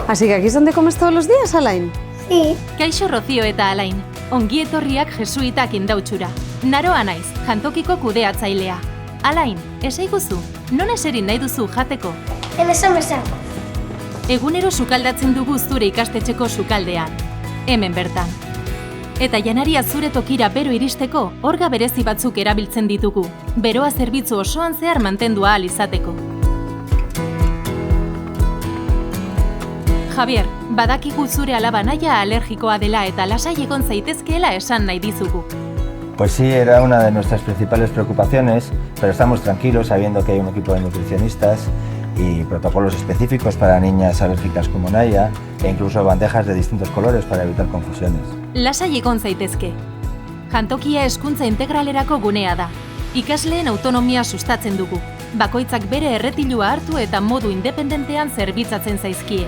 Así que aquí es donde comes todos los días, Alain? Sí. Kaixo Rocío eta Alain, ongi etorriak jesuitak indautxura. Naroa naiz, jantokiko kudeatzailea. Alain, esaiguzu, non eserin nahi duzu jateko? En esa mesa. Egunero sukaldatzen dugu zure ikastetxeko sukaldean. Hemen bertan. Eta janaria zure tokira bero iristeko, orga berezi batzuk erabiltzen ditugu. Beroa zerbitzu osoan zehar mantendua ahal izateko. Javier, badakigu zure alaba nahia alergikoa dela eta lasai egon zaitezkeela esan nahi dizugu. Pues sí, era una de nuestras principales preocupaciones, pero estamos tranquilos sabiendo que hay un equipo de nutricionistas y protocolos específicos para niñas alérgicas como Naya e incluso bandejas de distintos colores para evitar confusiones. Lasai egon zaitezke. Jantokia hezkuntza integralerako gunea da. Ikasleen autonomia sustatzen dugu. Bakoitzak bere erretilua hartu eta modu independentean zerbitzatzen zaizkie.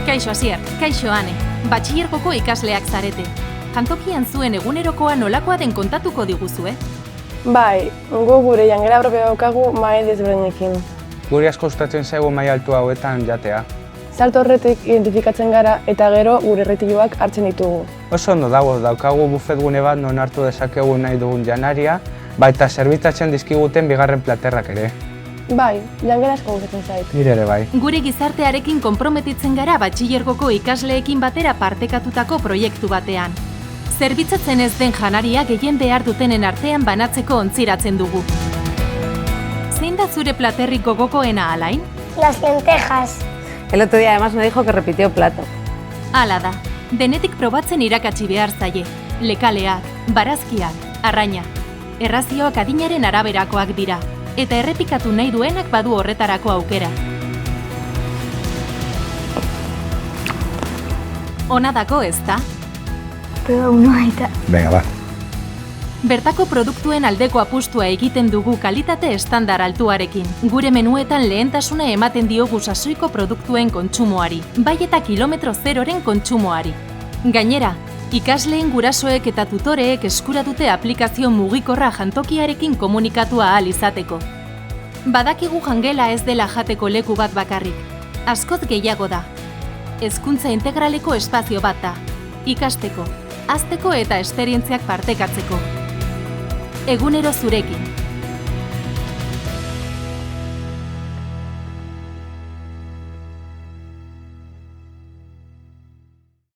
Kaixo Asier, kaixo Ane, batxillergoko ikasleak zarete. Jantokian zuen egunerokoa nolakoa den kontatuko diguzue? Bai, gu gure jangela propio daukagu mahai desberdinekin. Guri asko gustatzen zaigu maila altu hauetan jatea. Salto horretik identifikatzen gara eta gero gure erretiluak hartzen ditugu. Oso ondo dago, daukagu buffet gune bat non hartu dezakegu nahi dugun janaria, baita zerbitzatzen dizkiguten bigarren platerrak ere. Bai, jangela asko gustatzen zait. Nire ere bai. Gure gizartearekin konprometitzen gara batxillergoko ikasleekin batera partekatutako proiektu batean. Zerbitzatzen ez den janaria gehien behar dutenen artean banatzeko ontziratzen dugu. Zein da zure platerrik gogokoena, Alain? Las lentejas. El otro día además me dijo que repitió plato. Hala da, denetik probatzen irakatsi behar zaie. Lekaleak, barazkiak, arraina. Errazioak adinaren araberakoak dira, eta errepikatu nahi duenak badu horretarako aukera. Ona dako ez da? Prueba uno aita. Venga, va. Bertako produktuen aldeko apustua egiten dugu kalitate estandar altuarekin. Gure menuetan lehentasuna ematen diogu sasoiko produktuen kontsumoari, bai eta kilometro zeroren kontsumoari. Gainera, ikasleen gurasoek eta tutoreek eskuratute aplikazio mugikorra jantokiarekin komunikatua ahal izateko. Badakigu jangela ez dela jateko leku bat bakarrik. Askoz gehiago da. Hezkuntza integraleko espazio bat da. Ikasteko, hazteko eta esperientziak partekatzeko. Egunero zurekin.